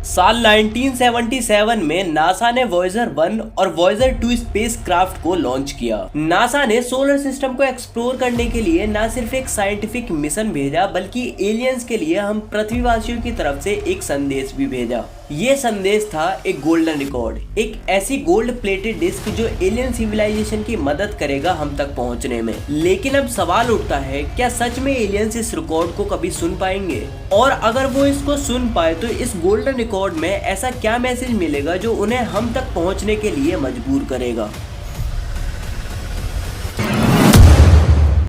साल 1977 में नासा ने वॉयेजर 1 और वॉयेजर 2 स्पेसक्राफ्ट को लॉन्च किया। नासा ने सोलर सिस्टम को एक्सप्लोर करने के लिए न सिर्फ एक साइंटिफिक मिशन भेजा बल्कि एलियंस के लिए हम पृथ्वीवासियों की तरफ से एक संदेश भी भेजा। ये संदेश था एक गोल्डन रिकॉर्ड, एक ऐसी गोल्ड प्लेटेड डिस्क जो एलियन सिविलाइजेशन की मदद करेगा हम तक पहुंचने में। लेकिन अब सवाल उठता है, क्या सच में एलियंस इस रिकॉर्ड को कभी सुन पाएंगे? और अगर वो इसको सुन पाए तो इस गोल्डन रिकॉर्ड में ऐसा क्या मैसेज मिलेगा जो उन्हें हम तक पहुंचने के लिए मजबूर करेगा?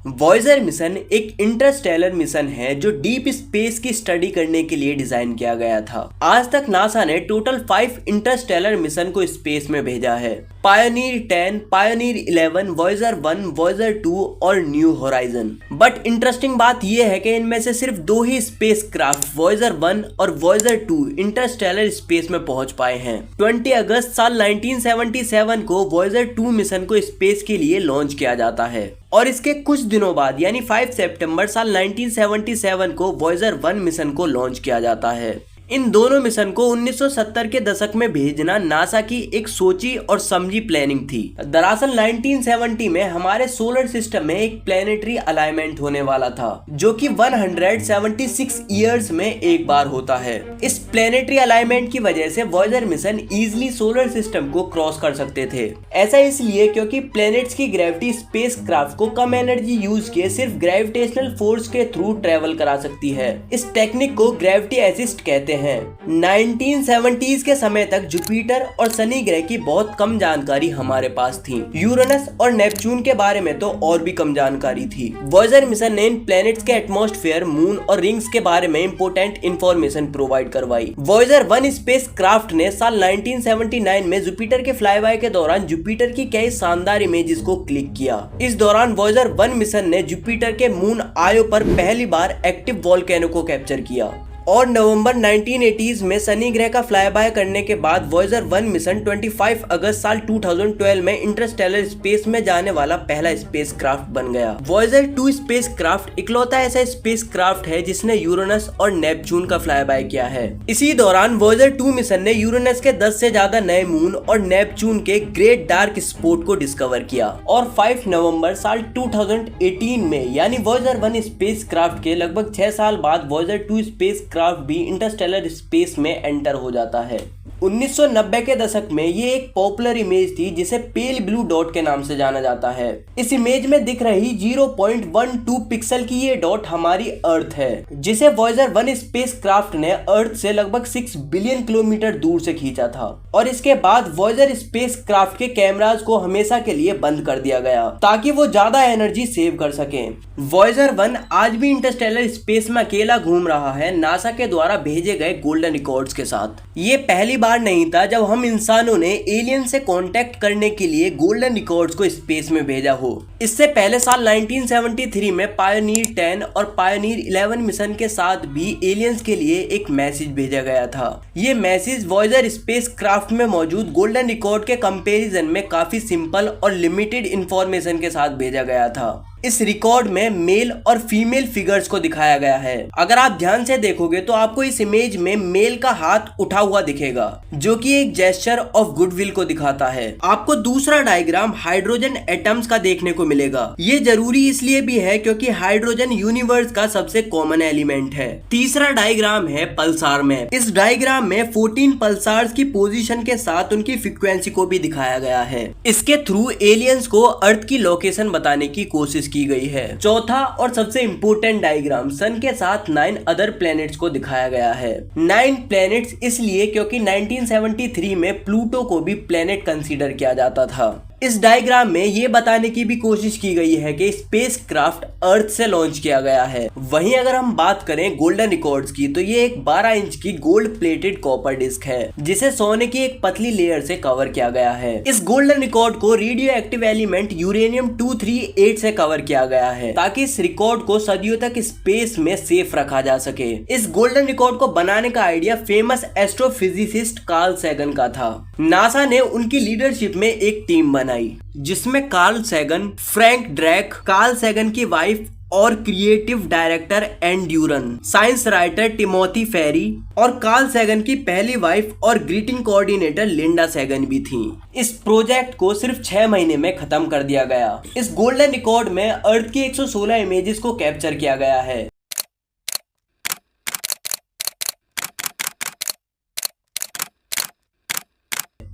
वॉयेजर मिशन एक इंटरस्टेलर मिशन है जो डीप स्पेस की स्टडी करने के लिए डिजाइन किया गया था। आज तक नासा ने टोटल 5 इंटरस्टेलर मिशन को स्पेस में भेजा है। पायोनियर 10, पायोनियर 11, वॉयेजर 1, वॉयेजर 2 और न्यू होराइजन। बट इंटरेस्टिंग बात यह है कि इनमें से सिर्फ 2 ही स्पेस क्राफ्ट वॉयेजर 1 और वॉयेजर 2 इंटरस्टेलर स्पेस में पहुंच पाए हैं। 20 अगस्त साल 1977 को वॉयेजर 2 मिशन को स्पेस के लिए लॉन्च किया जाता है और इसके कुछ दिनों बाद यानी 5 सितंबर साल 1977 को वॉयेजर 1 मिशन को लॉन्च किया जाता है। इन दोनों मिशन को 1970 के दशक में भेजना नासा की एक सोची और समझी प्लानिंग थी। दरअसल 1970 में हमारे सोलर सिस्टम में एक प्लेनेटरी अलाइनमेंट होने वाला था जो कि 176 ईयर्स में एक बार होता है। इस प्लेनेटरी अलाइनमेंट की वजह से Voyager mission easily solar system को क्रॉस कर सकते थे। ऐसा इसलिए क्योंकि प्लैनेट्स की ग्रेविटी स्पेसक्राफ्ट को कम एनर्जी यूज किए सिर्फ ग्रेविटेशनल फोर्स के थ्रू ट्रेवल करा सकती है। इस टेक्निक को ग्रेविटी असिस्ट कहते हैं। 1970s के समय तक जुपिटर और शनि ग्रह की बहुत कम जानकारी हमारे पास थी। यूरेनस और नेपच्यून के बारे में तो और भी कम जानकारी थी। वॉयेजर मिशन ने इन प्लैनेट्स के एटमॉस्फेयर, मून और रिंग्स के बारे में इंपोर्टेंट इंफॉर्मेशन प्रोवाइड करवाई। वॉयेजर 1 स्पेसक्राफ्ट ने साल 1979 में जुपिटर के फ्लाईबाय के दौरान जुपिटर की कई शानदार इमेजेस को क्लिक किया। इस दौरान वॉयेजर 1 मिशन ने जुपिटर के मून आयो पर पहली बार एक्टिव वोल्केनो को कैप्चर किया और नवंबर 1980s में शनि ग्रह का फ्लाईबाय करने के बाद वॉयेजर 1 मिशन 25 अगस्त साल 2012 में इंटरस्टेलर स्पेस में जाने वाला पहला स्पेसक्राफ्ट बन गया। वॉयेजर 2 स्पेसक्राफ्ट इकलौता ऐसा स्पेसक्राफ्ट है जिसने यूरेनस और नेपच्यून का फ्लाईबाय किया है। इसी दौरान वॉयेजर 2 मिशन ने यूरेनस के 10 से ज्यादा नए मून और नेपच्यून के ग्रेट डार्क स्पॉट को डिस्कवर किया और 5 नवंबर साल 2018 में यानी वॉयेजर 1 स्पेसक्राफ्ट के लगभग 6 साल बाद वॉयेजर 2 स्पेसक्राफ्ट भी इंटरस्टेलर स्पेस में एंटर हो जाता है। 1990 के दशक में ये एक पॉपुलर इमेज थी जिसे पेल ब्लू डॉट के नाम से जाना जाता है। इस इमेज में दिख रही 0.12 पिक्सल की ये डॉट हमारी अर्थ है जिसे वॉयेजर 1 स्पेसक्राफ्ट ने अर्थ से लगभग 6 बिलियन किलोमीटर दूर से खींचा था और इसके बाद वॉयेजर स्पेसक्राफ्ट के कैमरास को हमेशा के लिए बंद कर दिया गया ताकि वो ज्यादा एनर्जी सेव कर सके। वॉयेजर 1 आज भी इंटरस्टेलर स्पेस में अकेला घूम रहा है नासा के द्वारा भेजे गए गोल्डन रिकॉर्ड्स के साथ। ये पहली बार नहीं था जब हम इंसानों ने एलियन से कांटेक्ट करने के लिए गोल्डन रिकॉर्ड्स को स्पेस में भेजा हो। इससे पहले साल 1973 में पायोनियर 10 और पायोनियर 11 मिशन के साथ भी एलियंस के लिए एक मैसेज भेजा गया था। ये मैसेज वॉयेजर स्पेसक्राफ्ट में मौजूद गोल्डन रिकॉर्ड के कंपैरिजन में काफी सिंपल और लिमिटेड इंफॉर्मेशन के साथ भेजा गया था। इस रिकॉर्ड में मेल और फीमेल फिगर्स को दिखाया गया है। अगर आप ध्यान से देखोगे तो आपको इस इमेज में मेल का हाथ उठा हुआ दिखेगा जो कि एक जेस्चर ऑफ गुडविल को दिखाता है। आपको दूसरा डायग्राम हाइड्रोजन एटम्स का देखने को मिलेगा। ये जरूरी इसलिए भी है क्योंकि हाइड्रोजन यूनिवर्स का सबसे कॉमन एलिमेंट है। तीसरा डायग्राम है पल्सार मैप। इस डायग्राम में 14 पल्सार्स की पोजीशन के साथ उनकी फ्रीक्वेंसी को भी दिखाया गया है। इसके थ्रू एलियंस को अर्थ की लोकेशन बताने की कोशिश की गई है। चौथा और सबसे इंपोर्टेंट डायग्राम सन के साथ 9 अदर प्लैनेट्स को दिखाया गया है। 9 प्लैनेट्स इसलिए क्योंकि 1973 में प्लूटो को भी प्लैनेट कंसीडर किया जाता था। इस डायग्राम में ये बताने की भी कोशिश की गई है कि स्पेसक्राफ्ट अर्थ से लॉन्च किया गया है। वहीं अगर हम बात करें गोल्डन रिकॉर्ड्स की तो ये एक 12 इंच की गोल्ड प्लेटेड कॉपर डिस्क है जिसे सोने की एक पतली लेयर से कवर किया गया है। इस गोल्डन रिकॉर्ड को रेडियो एक्टिव एलिमेंट यूरेनियम 238 से कवर किया गया है ताकि इस रिकॉर्ड को सदियों तक स्पेस में सेफ रखा जा सके। इस गोल्डन रिकॉर्ड को बनाने का idea famous astrophysicist Carl Sagan का था। नासा ने उनकी लीडरशिप में एक टीम बनाई जिसमें Carl Sagan, Frank Drake, Carl Sagan की वाइफ और creative director Ann Druyan, science writer Timothy Ferris और कार्ल सैगन की पहली वाइफ और ग्रीटिंग कोऑर्डिनेटर लिंडा सैगन भी थी। इस प्रोजेक्ट को सिर्फ 6 महीने में खत्म कर दिया गया। इस गोल्डन रिकॉर्ड में अर्थ की 116 इमेजेस को कैप्चर किया गया है।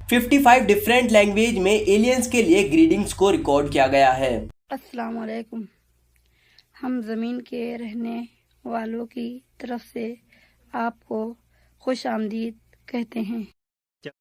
फिफ्टी 55 डिफरेंट लैंग्वेज में एलियंस के लिए ग्रीटिंग्स को रिकॉर्ड किया गया है। अस्सलाम वालेकुम। हम ज़मीन के रहने वालों की तरफ से आपको खुश आमदीद कहते हैं।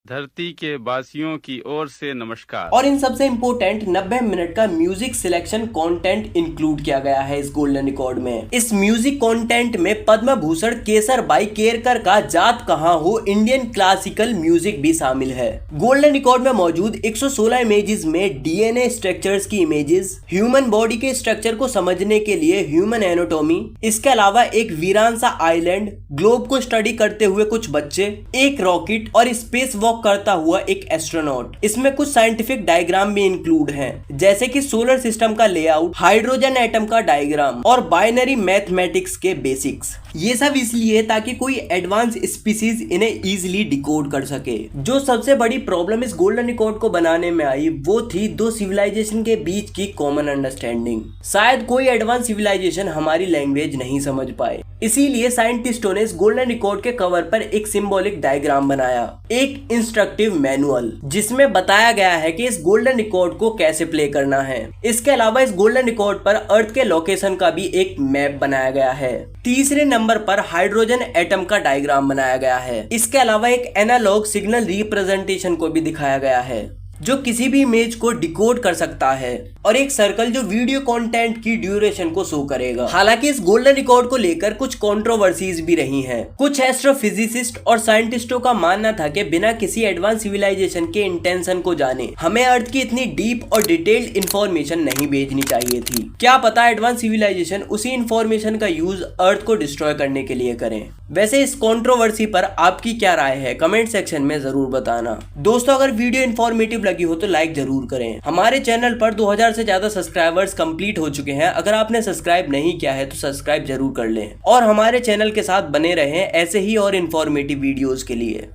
धरती के वासियों की ओर से नमस्कार। और इन सबसे इम्पोर्टेंट 90 मिनट का म्यूजिक सिलेक्शन कंटेंट इंक्लूड किया गया है इस गोल्डन रिकॉर्ड में। इस म्यूजिक कंटेंट में पद्म भूषण केसर बाई केरकर का जात कहाँ हो इंडियन क्लासिकल म्यूजिक भी शामिल है। गोल्डन रिकॉर्ड में मौजूद 116 इमेजेस में डीएनए स्ट्रक्चर्स की इमेजेस, ह्यूमन बॉडी के स्ट्रक्चर को समझने के लिए ह्यूमन एनाटॉमी, इसके अलावा एक वीरान सा आइलैंड, ग्लोब को स्टडी करते हुए कुछ बच्चे, एक रॉकेट और स्पेस वॉक करता हुआ एक एस्ट्रोनॉट। इसमें कुछ साइंटिफिक डायग्राम भी इंक्लूड हैं, जैसे कि सोलर सिस्टम का लेआउट, हाइड्रोजन एटम का डायग्राम और बाइनरी मैथमेटिक्स के बेसिक्स। ये सब इसलिए ताकि कोई एडवांस स्पीसीज इन्हें इजीली डिकोड कर सके। जो सबसे बड़ी प्रॉब्लम इस गोल्डन रिकॉर्ड को बनाने में आई वो थी दो सिविलाइजेशन के बीच की कॉमन अंडरस्टैंडिंग। शायद कोई एडवांस सिविलाइजेशन हमारी लैंग्वेज नहीं समझ पाए, इसीलिए साइंटिस्टों ने इस गोल्डन रिकॉर्ड के कवर पर एक सिंबॉलिक डायग्राम बनाया, एक इंस्ट्रक्टिव मैनुअल, जिसमें बताया गया है कि इस गोल्डन रिकॉर्ड को कैसे प्ले करना है। इसके अलावा इस गोल्डन रिकॉर्ड पर अर्थ के लोकेशन का भी एक मैप बनाया गया है। तीसरे नंबर पर हाइड्रोजन एटम का डायग्राम बनाया गया है। इसके अलावा एक एनालॉग सिग्नल रिप्रेजेंटेशन को भी दिखाया गया है जो किसी भी इमेज को डिकोड कर सकता है, और एक सर्कल जो वीडियो कंटेंट की ड्यूरेशन को शो करेगा। हालांकि इस गोल्डन रिकॉर्ड को लेकर कुछ कंट्रोवर्सीज भी रही हैं। कुछ एस्ट्रोफिजिसिस्ट और साइंटिस्टों का मानना था कि बिना किसी एडवांस सिविलाइजेशन के इंटेंशन को जाने हमें अर्थ की इतनी डीप और डिटेल्ड इंफॉर्मेशन नहीं भेजनी चाहिए थी। क्या पता एडवांस सिविलाइजेशन उसी इंफॉर्मेशन का यूज अर्थ को डिस्ट्रॉय करने के लिए करें। वैसे इस कंट्रोवर्सी पर आपकी क्या राय है, कमेंट सेक्शन में जरूर बताना। दोस्तों, अगर वीडियो इन्फॉर्मेटिव लगी हो तो लाइक जरूर करें। हमारे चैनल पर 2000 से ज्यादा सब्सक्राइबर्स कंप्लीट हो चुके हैं। अगर आपने सब्सक्राइब नहीं किया है तो सब्सक्राइब जरूर कर लें और हमारे चैनल के साथ बने रहें ऐसे ही और इन्फॉर्मेटिव वीडियोस के लिए।